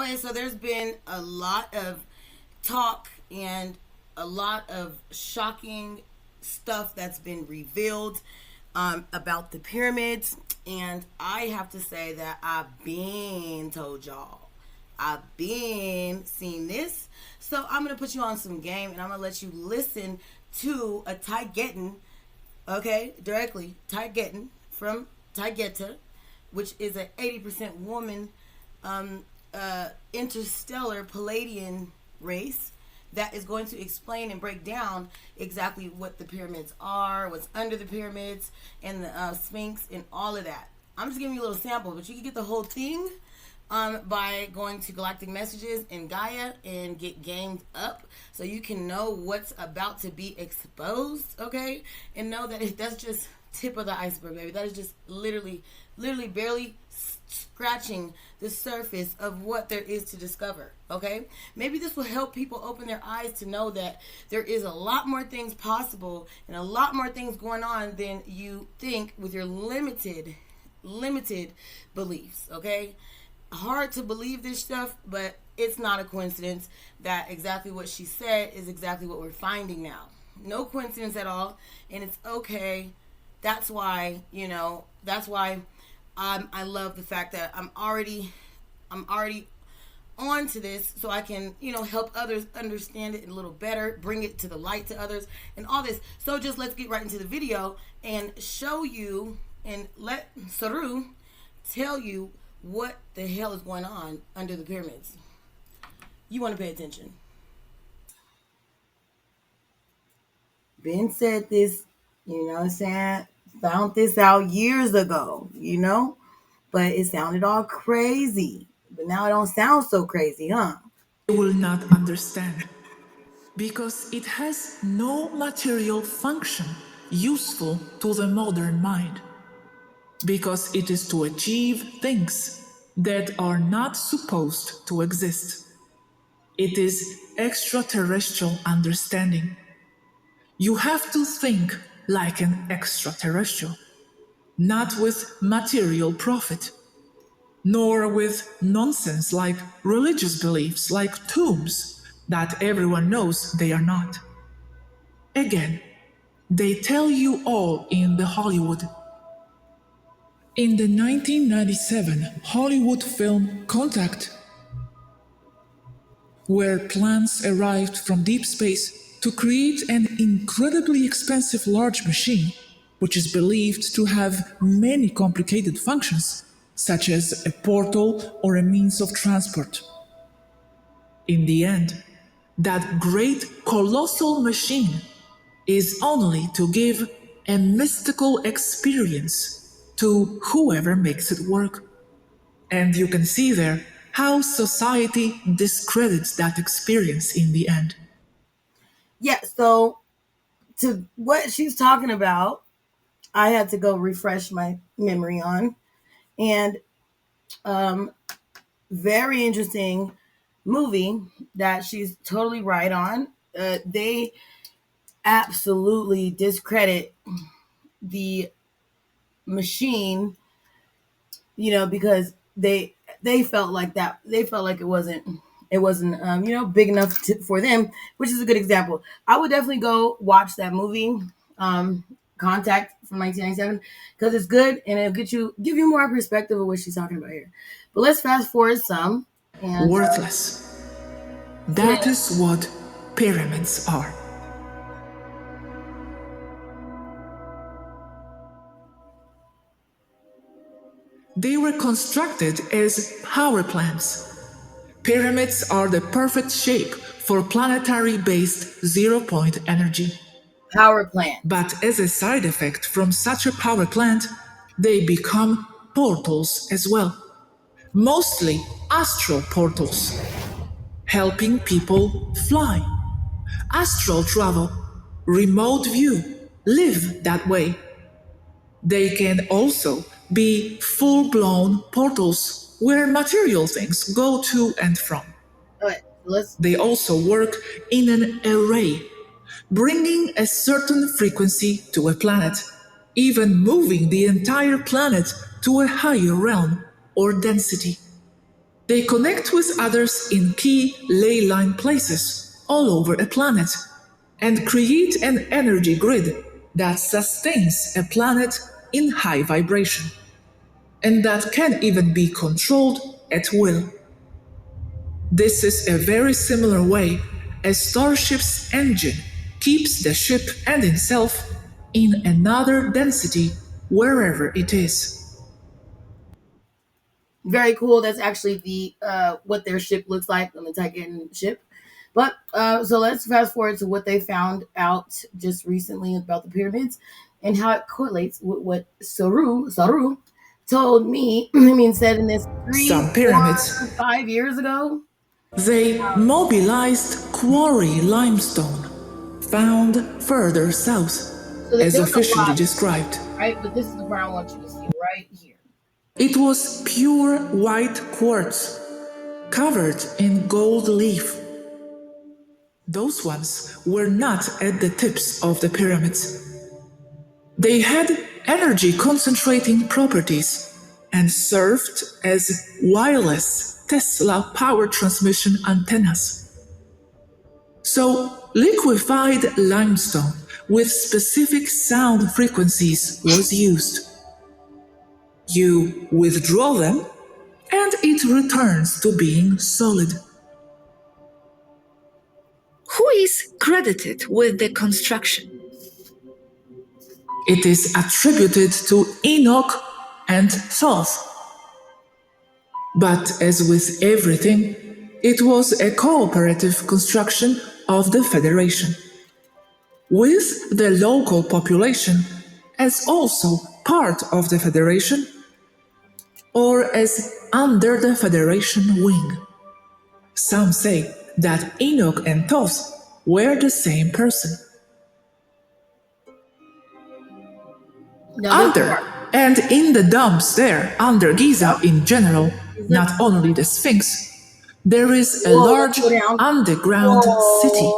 Okay, so there's been a lot of talk and a lot of shocking stuff that's been revealed about the pyramids. And I have to say that I've been told y'all. I've been seeing this. So I'm going to put you on some game and I'm going to let you listen to a Tyetan, okay, directly, Tyetan from Tygeta, which is an 80% woman interstellar Palladian race that is going to explain and break down exactly what the pyramids are, what's under the pyramids, and the Sphinx, and all of that. I'm just giving you a little sample, but you can get the whole thing by going to Galactic Messages in Gaia and get gamed up so you can know what's about to be exposed, okay? And know that that's just tip of the iceberg, baby. That is just literally barely scratching the surface of what there is to discover, okay? Maybe this will help people open their eyes to know that there is a lot more things possible and a lot more things going on than you think with your limited beliefs, okay? Hard to believe this stuff, but it's not a coincidence that exactly what she said is exactly what we're finding now. No coincidence at all, and it's okay. That's why, I love the fact that I'm already on to this, so I can, help others understand it a little better, bring it to the light to others, and all this. So just let's get right into the video and show you and let Saru tell you what the hell is going on under the pyramids. You want to pay attention. Ben said this, you know what I'm saying? Found this out years ago, but it sounded all crazy. But now it don't sound so crazy, huh? They will not understand because it has no material function useful to the modern mind, because it is to achieve things that are not supposed to exist. It is extraterrestrial understanding. You have to think like an extraterrestrial, not with material profit, nor with nonsense like religious beliefs, like tombs, that everyone knows they are not. Again, they tell you all in the Hollywood. In the 1997 Hollywood film Contact, where plans arrived from deep space to create an incredibly expensive large machine, which is believed to have many complicated functions, such as a portal or a means of transport. In the end, that great colossal machine is only to give a mystical experience to whoever makes it work. And you can see there how society discredits that experience in the end. Yeah, so to what she's talking about, I had to go refresh my memory on. And um very interesting movie that she's totally right on. They absolutely discredit the machine, because they felt like that. They felt like it wasn't big enough for them, which is a good example. I would definitely go watch that movie, um, Contact from 1997, because it's good and it'll give you more perspective of what she's talking about here. But let's fast forward some and Worthless. get That is what pyramids are. They were constructed as power plants. Pyramids are the perfect shape for planetary based zero point energy. power plant. But as a side effect from such a power plant, they become portals as well. Mostly astral portals, helping people fly, astral travel, remote view, live that way. They can also be full blown portals where material things go to and from. Okay, let's. They also work in an array, bringing a certain frequency to a planet, even moving the entire planet to a higher realm or density. They connect with others in key ley line places all over a planet and create an energy grid that sustains a planet in high vibration and that can even be controlled at will. This is a very similar way a starship's engine keeps the ship and itself in another density wherever it is. Very cool. That's actually the what their ship looks like on the Titan ship. But so let's fast forward to what they found out just recently about the pyramids and how it correlates with what Saru told me. I mean, said in this three, Some pyramids, 4, 5 years ago. they mobilized quarry limestone found further south, So as there was a officially lot, described. right? But this is the part I want you to see right here. It was pure white quartz covered in gold leaf. Those ones were not at the tips of the pyramids. They had energy concentrating properties and served as wireless Tesla power transmission antennas. So, liquefied limestone with specific sound frequencies was used. You withdraw them, and it returns to being solid. Who is credited with the construction? It is attributed to Enoch and Thoth. But as with everything, it was a cooperative construction of the Federation, with the local population as also part of the Federation or as under the Federation wing. Some say that Enoch and Thoth were the same person. Now, Under and in the dumps there, under Giza in general, not only the Sphinx, there is a large underground city,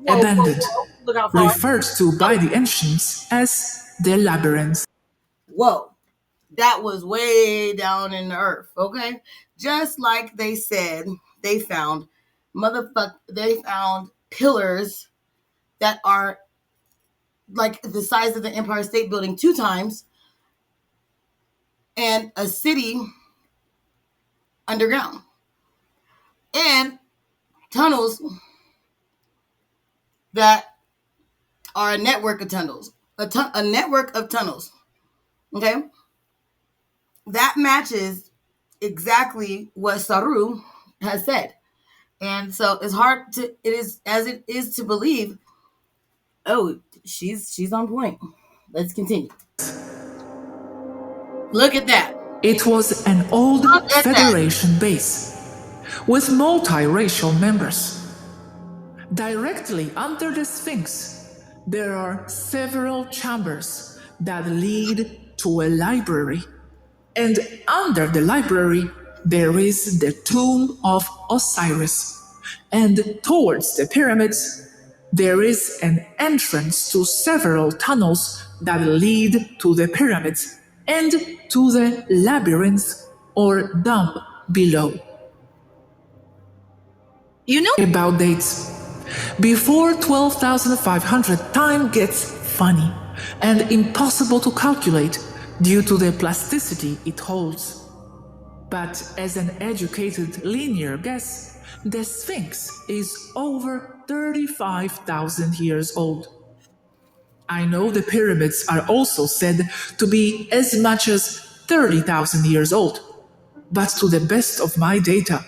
abandoned, Look how far. referred to by the ancients as the labyrinth. Whoa, that was way down in the earth, okay? Just like they said, they found they found pillars that are like the size of the Empire State Building 2 times and a city underground and tunnels that are a network of tunnels, a network of tunnels, okay? That matches exactly what Saru has said. And so it's hard to it is as it is to believe, oh, she's on point. Let's continue. Look at that. It was an old Look at that. Federation base with multiracial members. Directly under the Sphinx, there are several chambers that lead to a library. And under the library, there is the tomb of Osiris. And towards the pyramids, there is an entrance to several tunnels that lead to the pyramids and to the labyrinth or dome below. You know, About dates. Before 12,500, time gets funny and impossible to calculate due to the plasticity it holds. But as an educated linear guess, the Sphinx is over 35,000 years old. I know the pyramids are also said to be as much as 30,000 years old, but to the best of my data,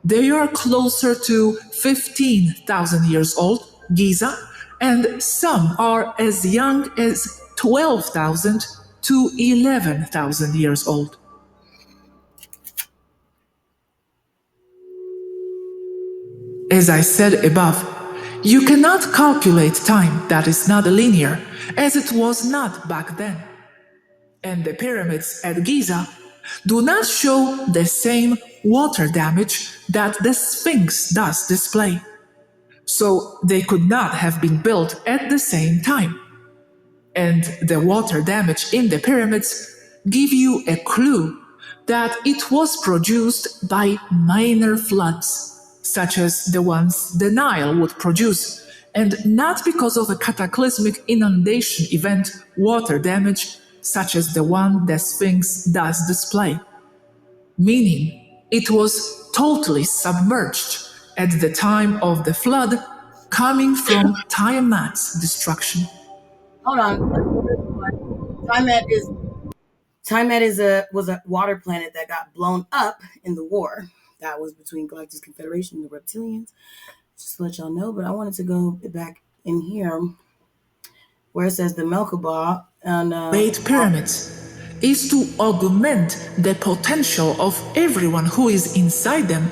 they are closer to 15,000 years old, Giza, and some are as young as 12,000 to 11,000 years old. As I said above, you cannot calculate time that is not linear, as it was not back then. And the pyramids at Giza do not show the same water damage that the Sphinx does display. So they could not have been built at the same time. And the water damage in the pyramids give you a clue that it was produced by minor floods, such as the ones the Nile would produce, and not because of a cataclysmic inundation event, water damage, such as the one the Sphinx does display. Meaning, it was totally submerged at the time of the flood, coming from Tiamat's destruction. Hold on. Let's go this one. Tiamat is Tiamat is a was a water planet that got blown up in the war that was between Galactus Confederation and the Reptilians. Just to let y'all know, but I wanted to go back in here where it says the Melkaba and Made pyramids is to augment the potential of everyone who is inside them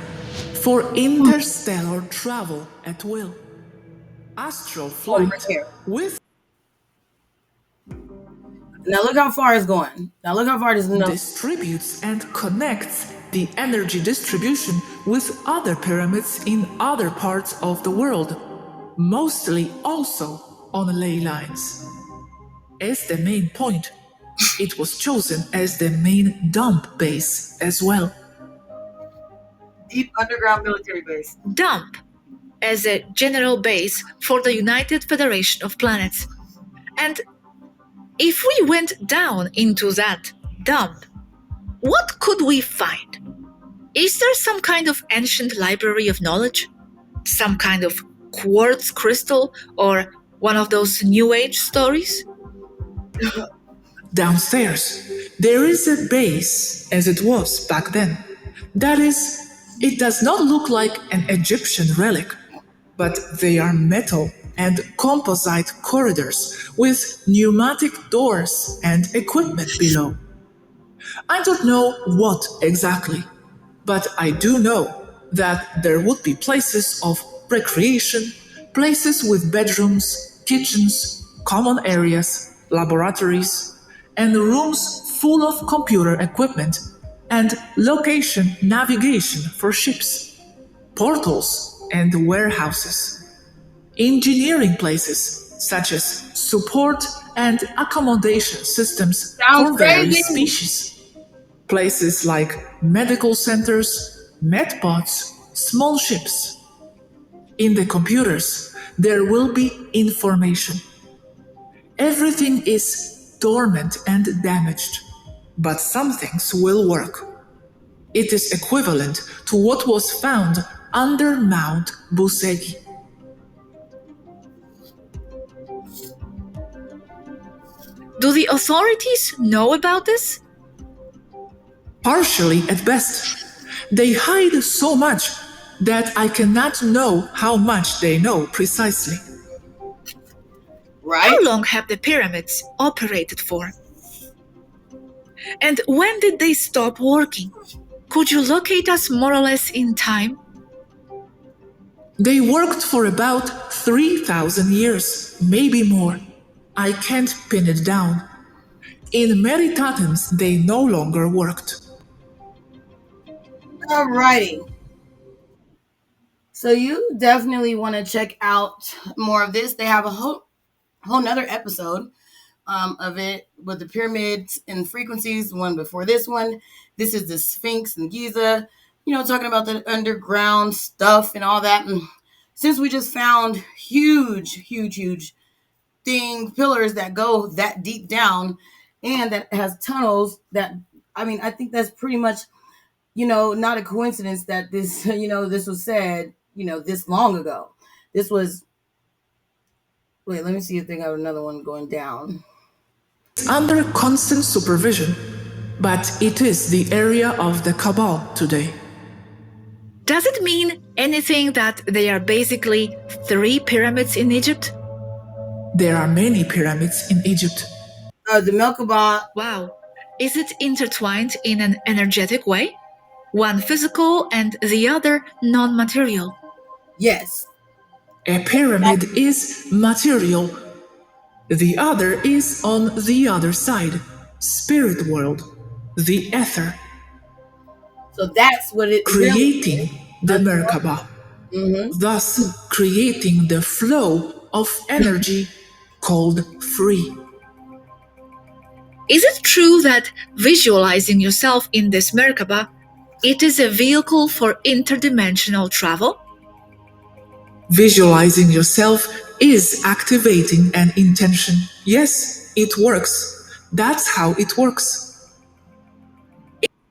for interstellar travel at will. Astral over flight here. with Now look how far it's going. Now look how far this no. distributes and connects the energy distribution with other pyramids in other parts of the world, mostly also on ley lines. As the main point, it was chosen as the main dump base as well. Deep underground military base. Dump as a general base for the United Federation of Planets. And if we went down into that dump, what could we find? Is there some kind of ancient library of knowledge? Some kind of quartz crystal or one of those New Age stories? Downstairs, there is a base as it was back then. That is, it does not look like an Egyptian relic, but they are metal and composite corridors with pneumatic doors and equipment below. I don't know what exactly, but I do know that there would be places of recreation, places with bedrooms, kitchens, common areas, laboratories, and rooms full of computer equipment and location navigation for ships, portals, and warehouses. Engineering places such as support and accommodation systems Sounds for crazy. various species. Places like medical centers, medpods, small ships. In the computers, there will be information. Everything is dormant and damaged, but some things will work. It is equivalent to what was found under Mount Busegi. Do the authorities know about this? Partially at best. They hide so much that I cannot know how much they know precisely. Right? How long have the pyramids operated for? And when did they stop working? Could you locate us more or less in time? They worked for about 3,000 years, maybe more. I can't pin it down. In Meritatems, they no longer worked. Alrighty. So you definitely want to check out more of this. They have a whole nother episode of it with the pyramids and frequencies. One before this one. This is the Sphinx and Giza. You know, talking about the underground stuff and all that. And since we just found huge pillars that go that deep down, and that has tunnels that, I mean, I think that's pretty much, not a coincidence that this, this was said, this long ago. This was, wait, let me see if they got another one going down. It's under constant supervision, but it is the area of the Cabal today. Does it mean anything that they are basically 3 pyramids in Egypt? There are many pyramids in Egypt. The Melkaba. Wow. Is it intertwined in an energetic way? One physical and the other non-material. Yes. A pyramid is material. The other is on the other side, spirit world, the ether. So that's what it creating really the Merkaba, thus creating the flow of energy called free. Is it true that visualizing yourself in this Merkaba, it is a vehicle for interdimensional travel? Visualizing yourself is activating an intention. Yes, it works. That's how it works.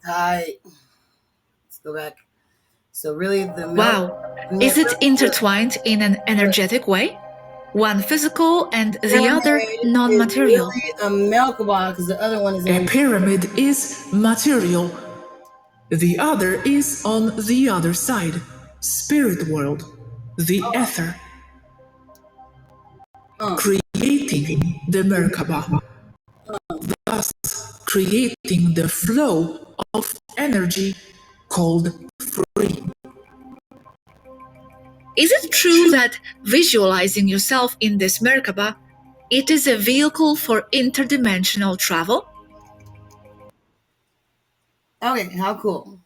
Hi. Let's go back. So really, the milk. Wow, is it intertwined in an energetic way? One physical and the other Pyramid non is material. really a milk bar because the other one is A on. pyramid is material. The other is on the other side, spirit world, the ether, Uh, creating the Merkaba, thus creating the flow of energy called free. Is it true that visualizing yourself in this Merkaba, it is a vehicle for interdimensional travel? okay, how cool.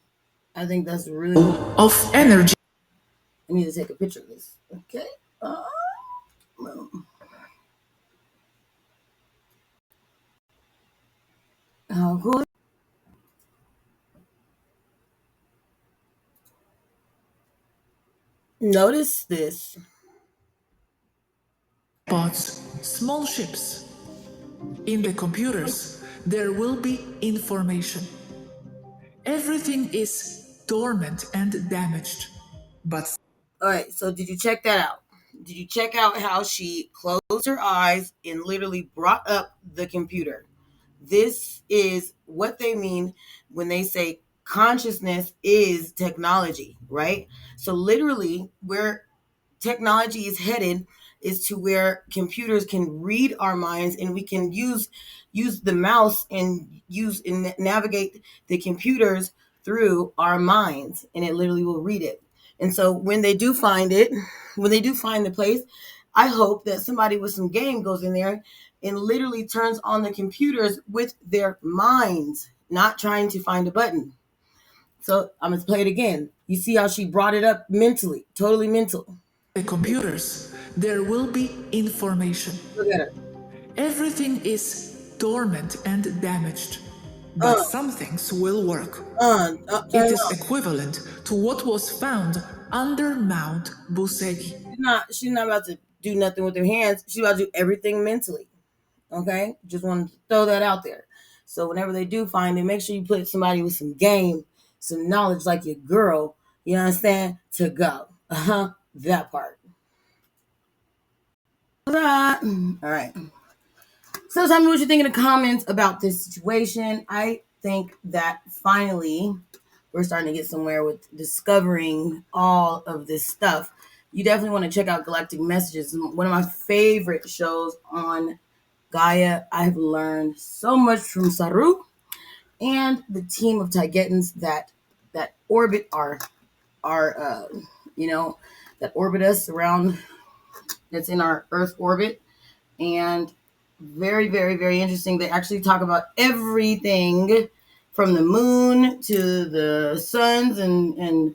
I think that's really cool. Of energy. I need to take a picture of this. Okay. Uh, how cool. Notice this. Bots, small ships. In the computers, there will be information. Everything is dormant and damaged. But All right, so did you check that out? Did you check out how she closed her eyes and literally brought up the computer? This is what they mean when they say consciousness is technology, right? So, literally, where technology is headed is to where computers can read our minds and we can use the mouse and use and navigate the computers through our minds, and it literally will read it. And so when they do find it, when they do find the place, I hope that somebody with some game goes in there and literally turns on the computers with their minds, not trying to find a button. So I'm gonna play it again. You see how she brought it up mentally, totally mental. the computers, there will be information. Look at her. Everything is dormant and damaged. But Uh, some things will work. It is no. equivalent to what was found under Mount Busegi. She's not about to do nothing with her hands. She's about to do everything mentally. Okay? Just want to throw that out there. So whenever they do find it, make sure you put somebody with some game, some knowledge like your girl, you understand, to go. Uh-huh. That part. All right. So tell me what you think in the comments about this situation. I think that finally we're starting to get somewhere with discovering all of this stuff. You definitely want to check out Galactic Messages. One of my favorite shows on Gaia. I've learned so much from Saru and the team of Tyetan that orbit our you know that orbit us around, that's in our Earth orbit. And very, very, very interesting. They actually talk about everything from the moon to the suns and